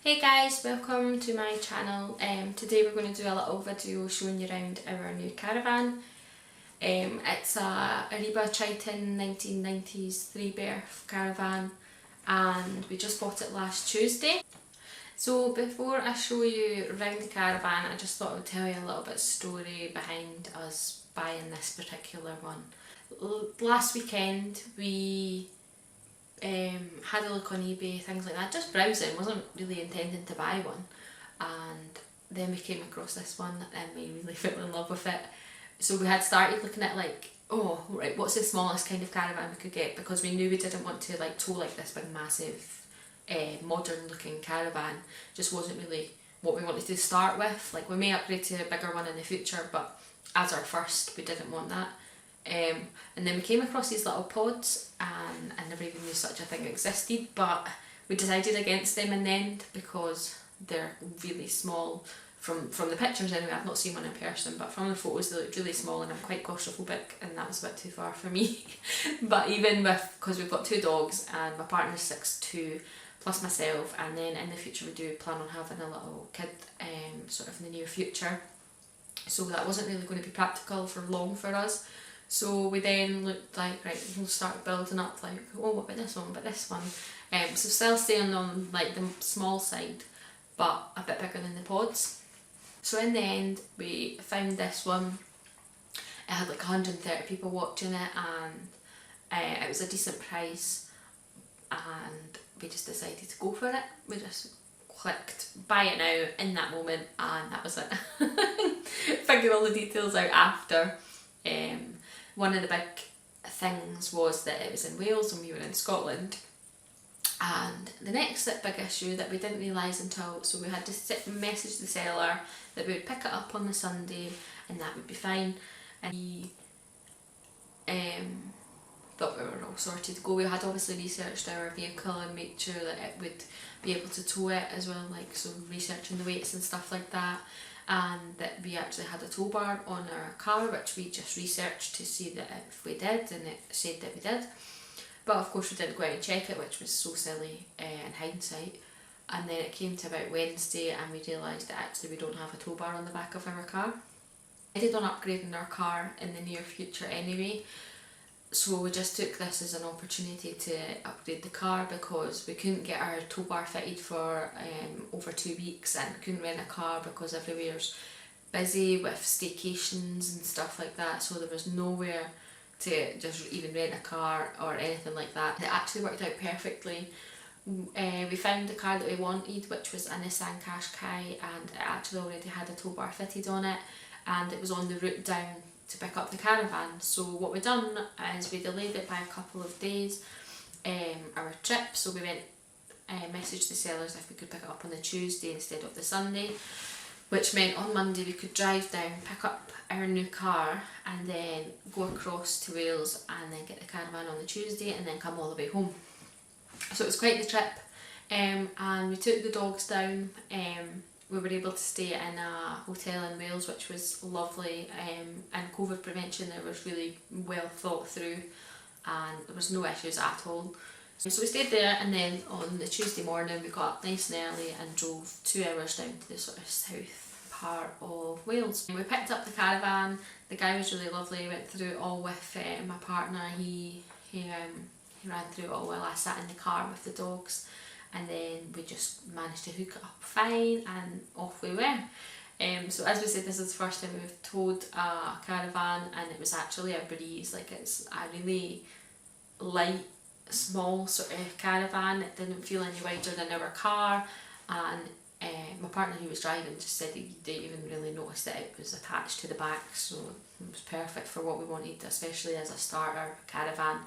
Hey guys, welcome to my channel. Today we're going to do a little video showing you around our new caravan. It's a Eriba Triton 1990s 3-berth caravan and we just bought it last Tuesday. So before I show you around the caravan, I just thought I would tell you a little bit of story behind us buying this particular one. Last weekend we had a look on eBay, things like that, just browsing, wasn't really intending to buy one, and then we came across this one and we really fell in love with it. So we had started looking at like, oh right, what's the smallest kind of caravan we could get, because we knew we didn't want to like tow like this big massive modern looking caravan. Just wasn't really what we wanted to start with. Like we may upgrade to a bigger one in the future, but as our first we didn't want that. And then we came across these little pods and I never even knew such a thing existed, but we decided against them in the end because they're really small. From the pictures anyway, I've not seen one in person, but from the photos they looked really small and I'm quite claustrophobic and that was a bit too far for me. But even with, because we've got 2 dogs and my partner's 6'2", plus myself, and then in the future we do plan on having a little kid sort of in the near future, so that wasn't really going to be practical for long for us. So we then looked like, right, we'll start building up like, oh what about this one, what about this one. So still staying on like the small side but a bit bigger than the pods. So in the end we found this one. It had like 130 people watching it and it was a decent price and we just decided to go for it. We just clicked buy it now in that moment and that was it. Figured all the details out after. One of the big things was that it was in Wales and we were in Scotland, and the next big issue that we didn't realise until, so we had to message the seller that we would pick it up on the Sunday and that would be fine, and he thought we were all sorted to go. We had obviously researched our vehicle and made sure that it would be able to tow it as well, like so researching the weights and stuff like that, and that we actually had a tow bar on our car, which we just researched to see that if we did, and it said that we did. But of course we didn't go out and check it, which was so silly in hindsight. And then it came to about Wednesday and we realised that actually we don't have a tow bar on the back of our car. I did on upgrading our car in the near future anyway, so we just took this as an opportunity to upgrade the car because we couldn't get our tow bar fitted for over 2 weeks and couldn't rent a car because everywhere's busy with staycations and stuff like that, so there was nowhere to just even rent a car or anything like that. It actually worked out perfectly. We found the car that we wanted, which was a Nissan Qashqai, and it actually already had a tow bar fitted on it and it was on the route down to pick up the caravan. So what we done is we delayed it by a couple of days, our trip, so we went messaged the sellers if we could pick it up on the Tuesday instead of the Sunday, which meant on Monday we could drive down, pick up our new car and then go across to Wales and then get the caravan on the Tuesday and then come all the way home. So it was quite the trip, and we took the dogs down. We were able to stay in a hotel in Wales, which was lovely, and COVID prevention there was really well thought through and there was no issues at all. So we stayed there, and then on the Tuesday morning we got up nice and early and drove 2 hours down to the sort of south part of Wales. And we picked up the caravan. The guy was really lovely. He went through it all with my partner. He ran through it all while I sat in the car with the dogs, and then we just managed to hook it up fine and off we went. So as we said, this is the first time we've towed a caravan and it was actually a breeze. Like it's a really light, small sort of caravan. It didn't feel any wider than our car, and my partner who was driving just said he didn't even really notice that it was attached to the back, so it was perfect for what we wanted, especially as a starter caravan.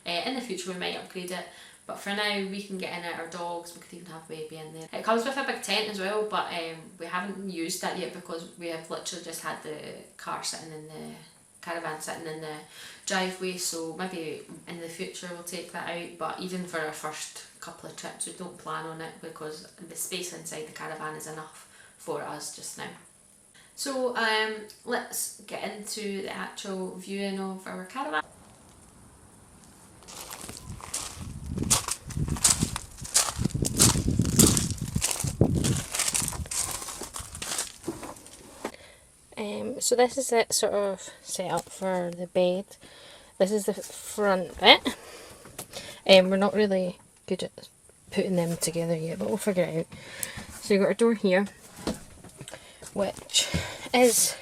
In the future we might upgrade it, but for now we can get in it, our dogs, we could even have baby in there. It comes with a big tent as well, but we haven't used that yet because we have literally just had the car sitting in the caravan sitting in the driveway, so maybe in the future we'll take that out, but even for our first couple of trips we don't plan on it because the space inside the caravan is enough for us just now. So let's get into the actual viewing of our caravan. So this is it sort of set up for the bed. This is the front bit. We're not really good at putting them together yet, but we'll figure it out. So you've got a door here, which is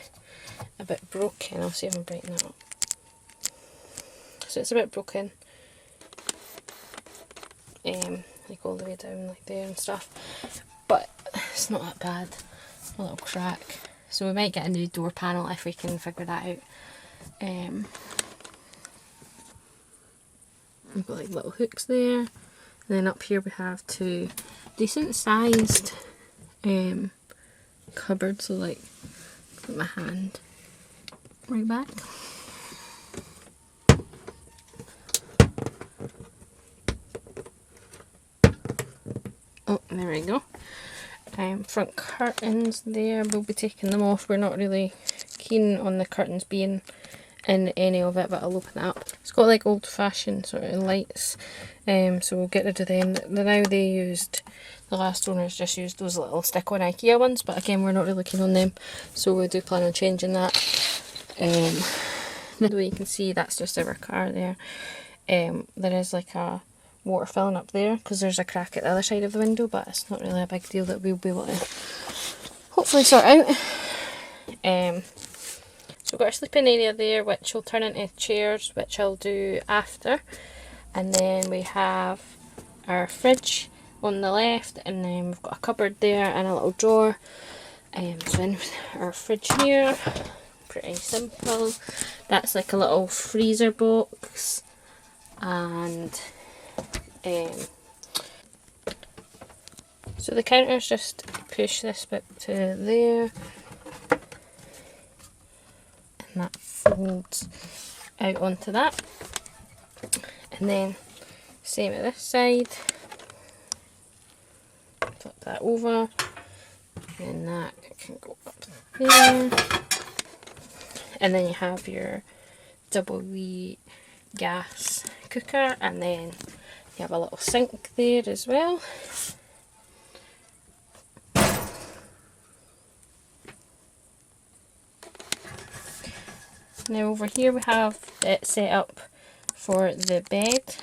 a bit broken. I'll see if I can brighten that up. So it's a bit broken, like all the way down like there and stuff, but it's not that bad. A little crack, so we might get a new door panel if we can figure that out. We've got like little hooks there, and then up here we have two decent sized cupboards, so like put my hand right back. Oh, there we go. Front curtains there, we'll be taking them off. We're not really keen on the curtains being in any of it, but I'll open it up. It's got like old fashioned sort of lights, so we'll get rid of them. Now they used, the last owners just used those little stick-on IKEA ones, but again we're not really keen on them, so we do plan on changing that. The way you can see, that's just our car there. There is like a water filling up there because there's a crack at the other side of the window, but it's not really a big deal that we'll be able to hopefully sort out. So we've got our sleeping area there, which will turn into chairs, which I'll do after. And then we have our fridge on the left, and then we've got a cupboard there and a little drawer. So in our fridge here, pretty simple. That's like a little freezer box, and so the counters just push this bit to there, and that folds out onto that, and then same at this side, flip that over, and that can go up there, and then you have your double wee gas cooker, and then you have a little sink there as well. Now over here we have it set up for the bed,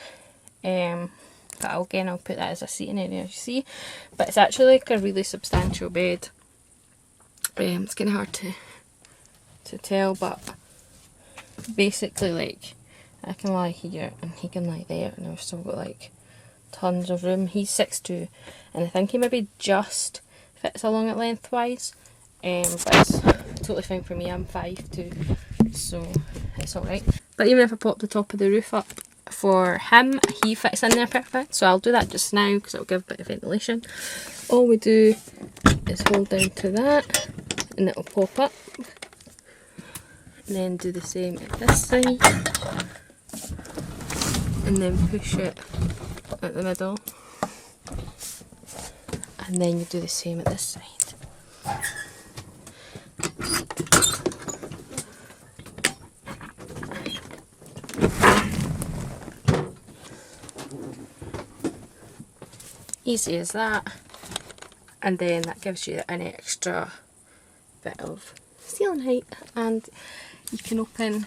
but again I'll put that as a seating area, as you see, but it's actually like a really substantial bed. It's kind of hard to tell, but basically like I can lie here and he can lie there, and I've still got like tons of room. He's 6'2", and I think he maybe just fits along it lengthwise, but it's totally fine for me. I'm 5'2", so it's alright. But even if I pop the top of the roof up for him, he fits in there perfect, so I'll do that just now because it'll give a bit of ventilation. All we do is hold down to that and it'll pop up, and then do the same at this side, and then push it at the middle, and then you do the same at this side. Easy as that, and then that gives you an extra bit of ceiling height, and you can open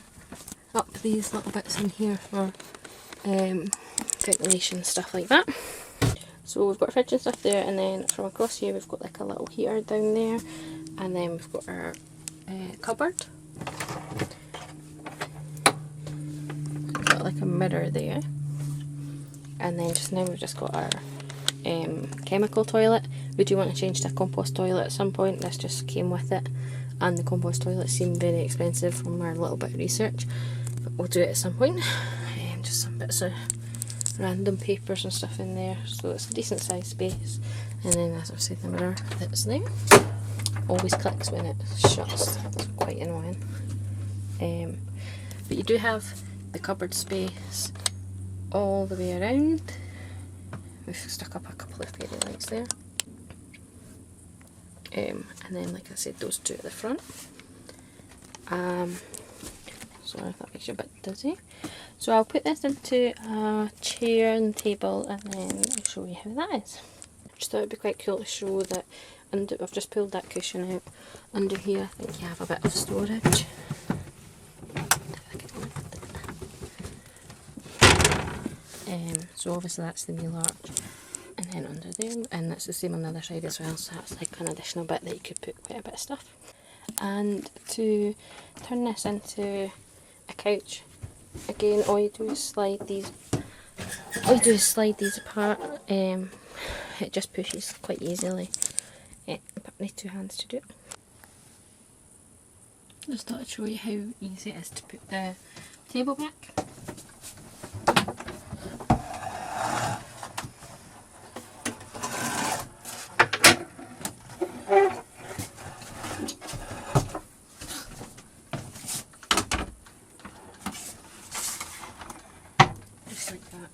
up these little bits in here for ventilation, stuff like that. So we've got our fridge and stuff there, and then from across here we've got like a little heater down there, and then we've got our cupboard. We've got like a mirror there, and then just now we've just got our chemical toilet. We do want to change to a compost toilet at some point. This just came with it, and the compost toilet seemed very expensive from our little bit of research, but we'll do it at some point. Just some bits of random papers and stuff in there, so it's a decent sized space. And then, as I've said, the mirror that's there always clicks when it shuts. It's quite annoying. But you do have the cupboard space all the way around. We've stuck up a couple of fairy lights there, and then like I said, those two at the front. Sorry if that makes you a bit dizzy. So I'll put this into a chair and table, and then I'll show you how that is. Just thought it'd be quite cool to show that under, I've just pulled that cushion out. Under here I think you have a bit of storage. So obviously that's the wee large, and then under there, and that's the same on the other side as well, so that's like an additional bit that you could put quite a bit of stuff. And to turn this into a couch, again all you do is slide these apart. It just pushes quite easily, but I need two hands to do it. Just thought I'd show you how easy it is to put the table back. Just like that.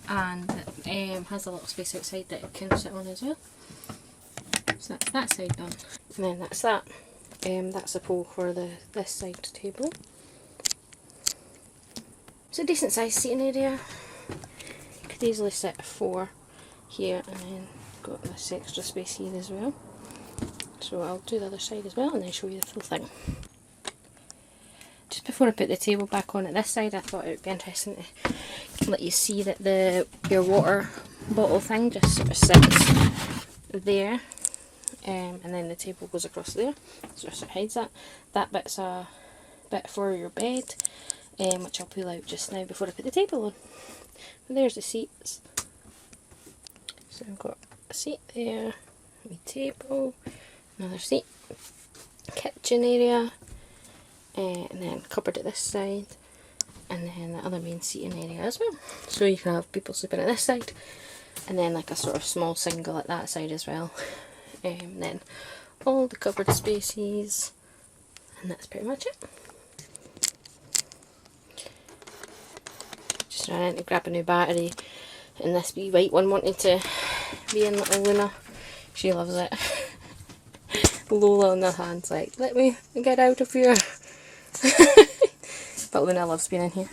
And it has a little space outside that it can sit on as well. So that's that side done. And then that's that. That's the pole for this side table. It's a decent sized seating area. You could easily sit 4 here, and then got this extra space here as well. So I'll do the other side as well and then show you the full thing. Just before I put the table back on at this side, I thought it would be interesting to let you see that your water bottle thing just sort of sits there. And then the table goes across there, so it hides that. That bit's a bit for your bed, which I'll pull out just now before I put the table on. And there's the seats. So I've got a seat there, a table, another seat, kitchen area, and then cupboard at this side, and then the other main seating area as well. So you can have people sleeping at this side, and then like a sort of small single at that side as well. Then all the cupboard spaces, and that's pretty much it. Just ran in to grab a new battery, and this wee white one wanted to be in little Luna. She loves it. Lola on the hand's like, let me get out of here. But Luna loves being in here.